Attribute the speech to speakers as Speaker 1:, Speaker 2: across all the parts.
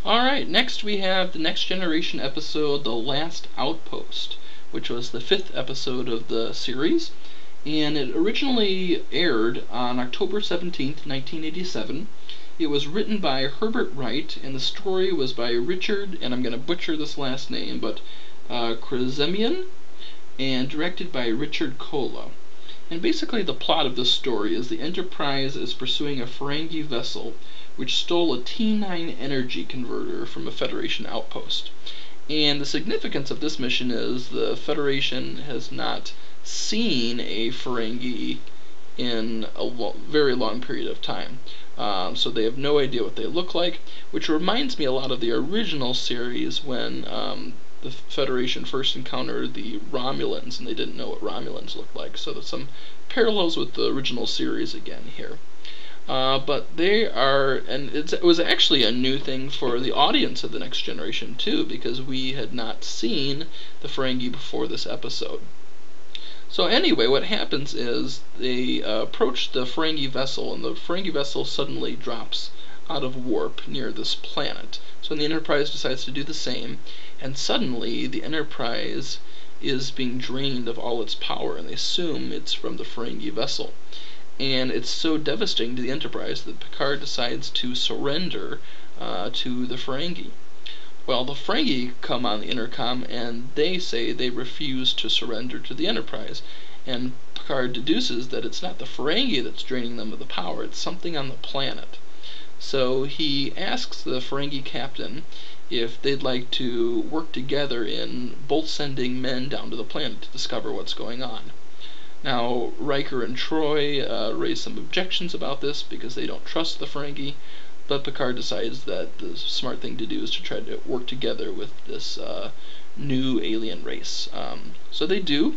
Speaker 1: Alright, next we have the Next Generation episode, The Last Outpost, which was the 5th episode of the series, and it originally aired on October 17th, 1987. It was written by Herbert Wright, and the story was by Richard, and I'm going to butcher this last name, but Krasemian, and directed by Richard Kola. And basically the plot of this story is the Enterprise is pursuing a Ferengi vessel which stole a T9 energy converter from a Federation outpost. And the significance of this mission is the Federation has not seen a Ferengi in a very long period of time. So they have no idea what they look like, which reminds me a lot of the original series when the Federation first encountered the Romulans and they didn't know what Romulans looked like. So there's some parallels with the original series again here. But they are, and it was actually a new thing for the audience of the Next Generation too, because we had not seen the Ferengi before this episode. So anyway, what happens is they approach the Ferengi vessel, and the Ferengi vessel suddenly drops out of warp near this planet. So the Enterprise decides to do the same, and suddenly the Enterprise is being drained of all its power, and they assume it's from the Ferengi vessel. And it's so devastating to the Enterprise that Picard decides to surrender to the Ferengi. Well, the Ferengi come on the intercom and they say they refuse to surrender to the Enterprise. And Picard deduces that it's not the Ferengi that's draining them of the power, it's something on the planet. So he asks the Ferengi captain if they'd like to work together in both sending men down to the planet to discover what's going on. Now, Riker and Troy raise some objections about this because they don't trust the Ferengi, but Picard decides that the smart thing to do is to try to work together with this new alien race. So they do,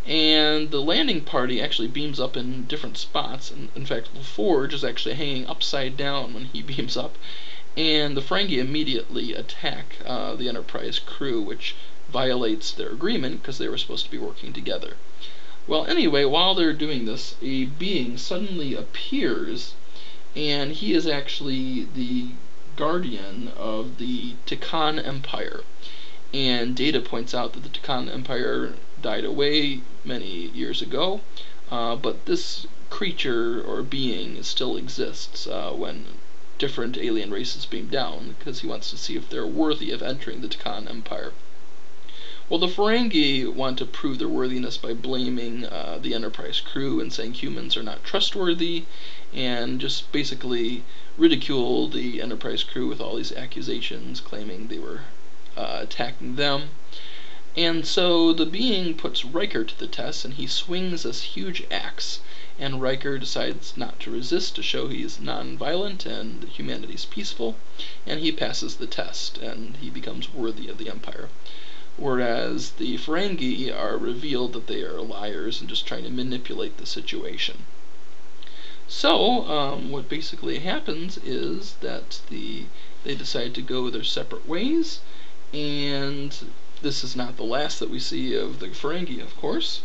Speaker 1: and the landing party actually beams up in different spots. And in fact, LaForge is actually hanging upside down when he beams up, and the Ferengi immediately attack the Enterprise crew, which violates their agreement because they were supposed to be working together. Well, anyway, while they're doing this, a being suddenly appears, and he is actually the guardian of the Tikan Empire. And Data points out that the Tikan Empire died away many years ago, but this creature or being still exists when different alien races beam down, because he wants to see if they're worthy of entering the Tikan Empire. Well, the Ferengi want to prove their worthiness by blaming the Enterprise crew and saying humans are not trustworthy, and just basically ridicule the Enterprise crew with all these accusations, claiming they were attacking them. And so the being puts Riker to the test, and he swings this huge axe, and Riker decides not to resist to show he's non-violent and that humanity's peaceful, and he passes the test, and he becomes worthy of the Empire. Whereas the Ferengi are revealed that they are liars and just trying to manipulate the situation. So, what basically happens is that they decide to go their separate ways, and this is not the last that we see of the Ferengi, of course.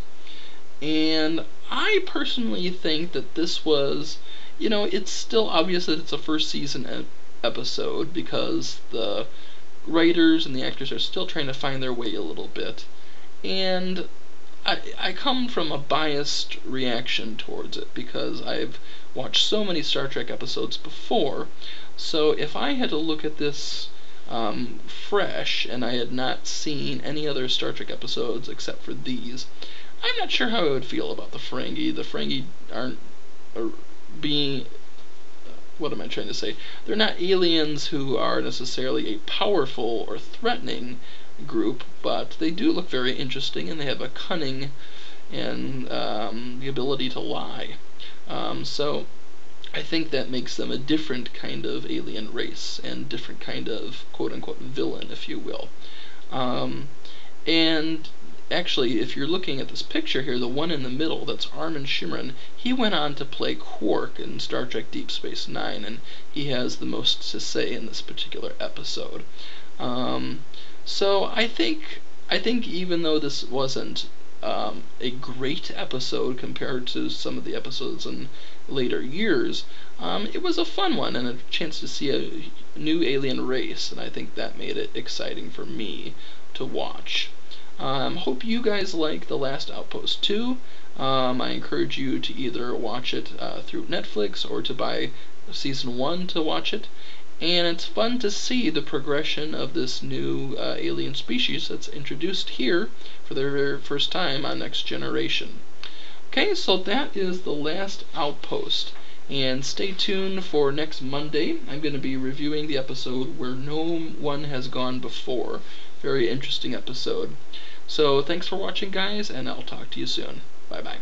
Speaker 1: And I personally think that this was, it's still obvious that it's a first season episode because the writers and the actors are still trying to find their way a little bit, and I come from a biased reaction towards it because I've watched so many Star Trek episodes before. So if I had to look at this fresh and I had not seen any other Star Trek episodes except for these, I'm not sure how I would feel about the Ferengi. The Ferengi aren't being, what am I trying to say? They're not aliens who are necessarily a powerful or threatening group, but they do look very interesting, and they have a cunning and the ability to lie. So I think that makes them a different kind of alien race and different kind of quote-unquote villain, if you will. And actually, if you're looking at this picture here, the one in the middle, that's Armin Shimmerin, he went on to play Quark in Star Trek Deep Space Nine, and he has the most to say in this particular episode. So I think even though this wasn't a great episode compared to some of the episodes in later years, it was a fun one and a chance to see a new alien race, and I think that made it exciting for me to watch. Hope you guys like The Last Outpost too. I encourage you to either watch it through Netflix or to buy season 1 to watch it. And it's fun to see the progression of this new alien species that's introduced here for the very first time on Next Generation. Okay, so that is The Last Outpost. And stay tuned for next Monday. I'm going to be reviewing the episode Where No One Has Gone Before. Very interesting episode. So thanks for watching, guys, and I'll talk to you soon. Bye-bye.